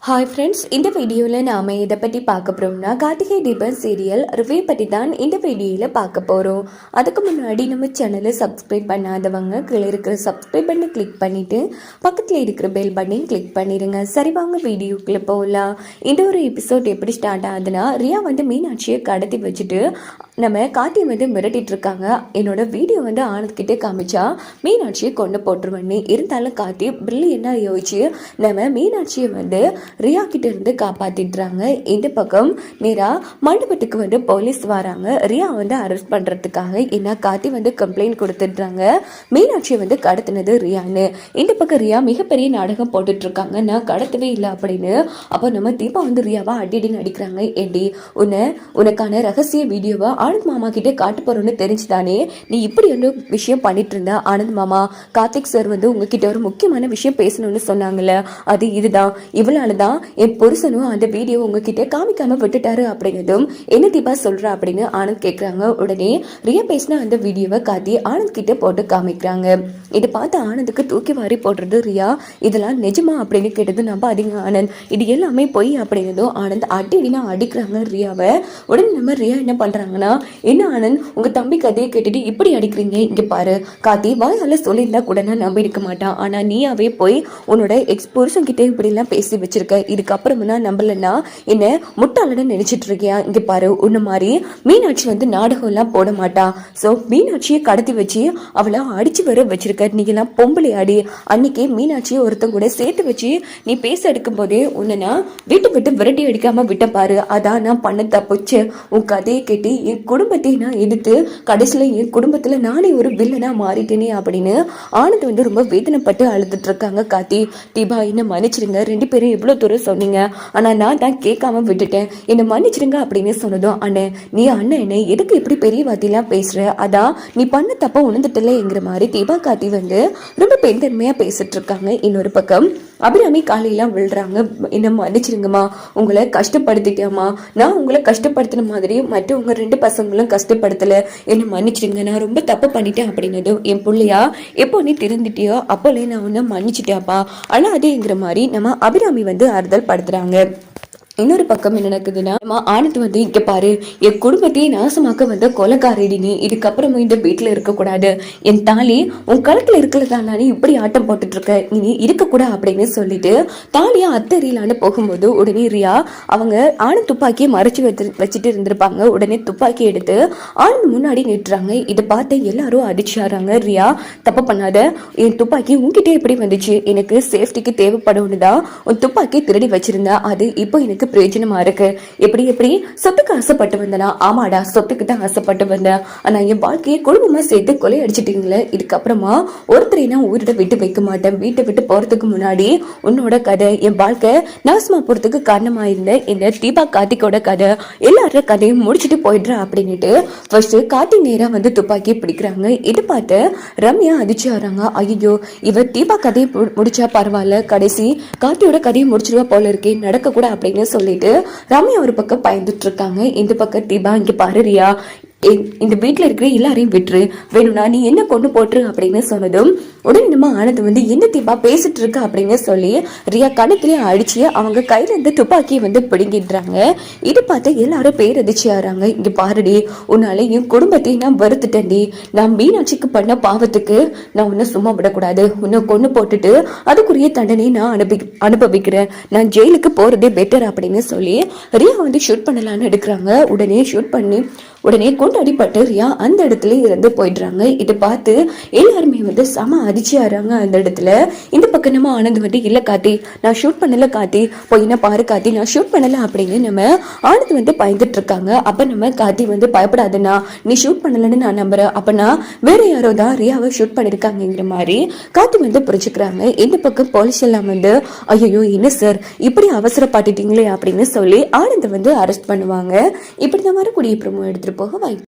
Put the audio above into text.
Hi friends, இந்த வீடியோவில் நாம் இதை பற்றி பார்க்க போகிறோம்னா கார்த்திகை தீபம் சீரியல் ரிவ்யூ பற்றி தான் இந்த வீடியோவில் பார்க்க போகிறோம். அதுக்கு முன்னாடி நம்ம சேனலை சப்ஸ்கிரைப் பண்ணாதவங்க கீழே இருக்கிற சப்ஸ்கிரைப் பண்ணி கிளிக் பண்ணிவிட்டு பக்கத்தில் இருக்கிற பெல் பட்டனையும் கிளிக் பண்ணிடுங்க. சரி, வாங்க வீடியோக்குள்ளே போகலாம். இந்த ஒரு எபிசோட் எப்படி ஸ்டார்ட் ஆகுதுன்னா, ரியா மீனாட்சியை கடத்தி வச்சுட்டு நம்ம கார்த்தியை மிரட்டிட்டு இருக்காங்க. என்னோட வீடியோ ஆனந்த்கிட்டே காமிச்சா மீனாட்சியை கொண்டு போட்டுருவேன்னு. இருந்தாலும் கார்த்தி பிரில்லியண்டாக யோசிச்சு நம்ம மீனாட்சியை ரியா கிட்ட இருந்து காப்பாத்திடுறாங்க. இந்த பக்கம் நேரா மண்டபத்துக்கு போலீஸ் வராங்க. ரியா அரெஸ்ட் பண்றதுக்காக. என்ன கார்த்தி கம்ப்ளைண்ட் கொடுத்துடுறாங்க, மீனாட்சியை கடத்தினது ரியான்னு. இந்த பக்கம் ரியா மிகப்பெரிய நாடகம் போட்டுட்டு இருக்காங்க, நான் கடத்தவே இல்லை அப்படின்னு. அப்போ நம்ம தீபா ரியாவா அடின்னு அடிக்கிறாங்க. ஏடி உனக்கான ரகசிய வீடியோவை ஆனந்த் மாமா கிட்டே காட்டு போறோம்னு தெரிஞ்சுதானே நீ இப்படி விஷயம் பண்ணிட்டு இருந்த. ஆனந்த் மாமா கார்த்திக் சார் உங்ககிட்ட ஒரு முக்கியமான விஷயம் பேசணும்னு சொன்னாங்கல்ல, அது இதுதான். இவளாலதான் என் புருஷனும் அந்த வீடியோ உங்ககிட்ட காமிக்காம விட்டுட்டாரு அப்படின்னதும் என்ன தீபா சொல்ற அப்படின்னு ஆனந்த் கேட்கறாங்க. உடனே ரியா பேசின அந்த வீடியோவை காட்டி ஆனந்த் கிட்ட போட்டு காமிக்கிறாங்க. இதை பார்த்து ஆனந்துக்கு தூக்கி வாரி போடுறது ரியா. இதெல்லாம் நிஜமா அப்படின்னு கேட்டது நம்ம அதிக ஆனந்த் இது எல்லாமே பொய் அப்படின்னதும் ஆனந்த் அடினா அடிக்கிறாங்க ரியாவை. உடனே நம்ம ரியா என்ன பண்றாங்கன்னா, என்ன ஆனந்த் உங்க தம்பி கதையை கேட்டுட்டு இப்படி அடிக்கிறீங்க, இங்க பாரு கார்த்தி வாயால சொல்லியிருந்தா கூட நான் நம்பி இருக்க மாட்டான். ஆனா நீயாவே போய் உன்னோட எக்ஸ் புருஷன் கிட்ட இப்படி எல்லாம் பேசி வச்சிருக்க. இதுக்கப்புறமா நம்பலன்னா என்ன முட்டாளன்னு நினைச்சிட்டு இருக்கியா? இங்க பாரு, உன்ன மாதிரி மீனாட்சி நாடகம் எல்லாம் போட மாட்டா. சோ மீனாட்சியை கடத்தி வச்சு அவளை அடிச்சு வர வச்சிருக்க. நீ எல்லாம் பொம்பளை ஆடி. அன்னைக்கு மீனாட்சியை ஒருத்தன் கூட சேர்த்து வச்சு நீ பேச எடுக்கும் போதே உன்னை வீட்டு விட்டு விரட்டி அடிக்காம விட்ட பாரு. அதான் நான் பண்ண தப்புச்சு. உன் கதையை கேட்டு என் குடும்பத்தை நான் எதிர்த்து கடைசியில என் குடும்பத்துல நானே ஒரு வில்லனா மாறிட்டேனே அப்படின்னு ஆனந்த் ரொம்ப வேதனைப்பட்டு அழுதுட்டு இருக்காங்க. கார்த்தி தீபா என்ன மன்னிச்சிருங்க, ரெண்டு பேரும் எவ்வளவு தூரம் சொன்னீங்க, ஆனா நான் தான் கேட்காம விட்டுட்டேன், என்ன மன்னிச்சிருங்க அப்படின்னு சொன்னதும், அண்ணன் நீ அண்ணன் என்ன எதுக்கு இப்படி பெரிய வார்த்தையெல்லாம் பேசுற, அதான் நீ பண்ண தப்ப உணர்ந்துட்டலங்கிற மாதிரி தீபா கார்த்தி ரொம்ப பெருந்தன்மையா பேசிட்டு இருக்காங்க. இன்னொரு பக்கம் அபிராமி காலையெல்லாம் விழுறாங்க. என்ன மன்னிச்சிருங்கம்மா, உங்களை கஷ்டப்படுத்திட்டேம்மா, நான் உங்களை கஷ்டப்படுத்தின மாதிரி மற்ற உங்க ரெண்டு பசங்களும் கஷ்டப்படுத்தல, என்ன மன்னிச்சிருங்க, நான் ரொம்ப தப்பு பண்ணிட்டேன் அப்படின்னதும், என் பிள்ளையா எப்போ நீ திருந்துட்டியோ அப்போலே நான் உன்னை மன்னிச்சிட்டேப்பா ஆனா அதேங்கிற மாதிரி நம்ம அபிராமி ஆறுதல் படுத்துறாங்க. இன்னொரு பக்கம் என்ன நடக்குதுன்னா, ஆனந்த் இங்க பாரு, என் குடும்பத்தையே நாசமாக்க கொலைக்காரடி, இதுக்கப்புறமும் இந்த வீட்டுல இருக்கக்கூடாது, என் தாலி உன் கழுத்துல இருக்கிறதால நீ இப்படி ஆட்டம் போட்டுட்டு இருக்க, இனி இருக்கக்கூடாது அப்படின்னு சொல்லிட்டு தாலியா அத்தறியலான்னு போகும்போது உடனே ரியா அவங்க ஆனந்த் துப்பாக்கியை மறைச்சு வச்சுட்டு இருந்திருப்பாங்க. உடனே துப்பாக்கி எடுத்து ஆனந்த் முன்னாடி நிட்டுறாங்க. இதை பார்த்து எல்லாரும் அடிச்சாராங்க. ரியா தப்பு பண்ணாத, என் துப்பாக்கி உன்கிட்ட எப்படி வந்துச்சு, எனக்கு சேஃப்டிக்கு தேவைப்படும்னுதான் உன் துப்பாக்கி திருடி வச்சிருந்தா, அது இப்போ எனக்கு பிரயோஜனமா இருக்கு. எப்படி சொத்துக்கு ஆசைப்பட்டு வந்தனா? ஆமாடா, சொத்துக்கு தான் ஆசைப்பட்டு வந்தேன், ஆனா என் வாழ்க்கையை குடும்பமா சேர்த்து கொலை அடிச்சிட்டீங்களே, இதுக்கப்புறமா ஒருத்தரை நான் ஊரிட விட்டு வைக்க மாட்டேன். வீட்டை விட்டு போறதுக்கு முன்னாடி உன்னோட கதை, என் வாழ்க்கை நாசமா போறதுக்கு காரணமா இருந்த இந்த தீபா கார்த்திகோட கதை, எல்லாரோட கதையும் முடிச்சுட்டு போயிடுற அப்படின்னுட்டு ஃபர்ஸ்ட் கார்த்தி நேரா துப்பாக்கி பிடிக்கிறாங்க. இது பார்த்து ரம்யா அதிர்ச்சி ஆறாங்க. ஐயோ, இவ தீபா கதையை முடிச்சா பரவாயில்ல, கடைசி கார்த்தியோட கதையை முடிச்சிருவா போல இருக்கே, நடக்க கூட அப்படின்னு சொல்லிட்டு ரம்யா ஒரு பக்கம் பயந்துட்டு இருக்காங்க. இந்த பக்கம் தீபா, இங்க பாரு ரியா, இந்த வீட்டுல இருக்கிற எல்லாரையும் விட்டுரு, வேணும்னா நீ என்ன கொண்டு போட்டுரு அப்படின்னு சொன்னதும் உடனே நம்ம ஆனந்த் என்ன தீபா பேசிட்டு இருக்க அப்படின்னு சொல்லி ரியா கணக்கிலே அடிச்சு அவங்க கையில இருந்து துப்பாக்கியை பிடுங்கிடுறாங்க. இது பார்த்து எல்லாரும் பேரதிர்ச்சி ஆறாங்க. இங்க பாருடி, உன்னால என் குடும்பத்தையும் நான் வருத்துட்டேன்டி, நான் மீனாட்சிக்கு பண்ண பாவத்துக்கு நான் உன்னை சும்மா விடக்கூடாது, உன்னை கொண்டு போட்டுட்டு அதுக்குரிய தண்டனை நான் அனுபவிக்கிறேன், நான் ஜெயிலுக்கு போறதே பெட்டர் அப்படின்னு சொல்லி ரியா ஷூட் பண்ணலான்னு எடுக்கிறாங்க. உடனே ஷூட் பண்ணி உடனே கொண்டு அடிப்பட்டு ரியா அந்த இடத்துல இறந்து போயிடுறாங்க. இதை பார்த்து எல்லாருமே செம அதிர்ச்சி ஆறாங்க அந்த இடத்துல. இந்த பக்கம் நம்ம ஆனந்த் இல்ல கார்த்தி, நான் ஷூட் பண்ணல கார்த்தி, போய் என்ன பாரு கார்த்தி, நான் ஷூட் பண்ணல அப்படின்னு நம்ம ஆனந்த் பயந்துட்டு இருக்காங்க. அப்ப நம்ம கார்த்தி பயப்படாதுன்னா, நீ ஷூட் பண்ணலன்னு நான் நம்புறேன், அப்பனா வேற யாரோ தான் ரியாவை ஷூட் பண்ணிருக்காங்கிற மாதிரி கார்த்தி புரிஞ்சுக்கிறாங்க. இந்த பக்கம் போலீஸ் எல்லாம் ஐயோ என்ன சார் இப்படி அவசரப்பட்டுட்டீங்களே அப்படின்னு சொல்லி ஆனந்த் அரெஸ்ட் பண்ணுவாங்க. இப்படிதான் வரக்கூடிய ப்ரோமோ எடுத்துட்டு போக வாய்ப்பு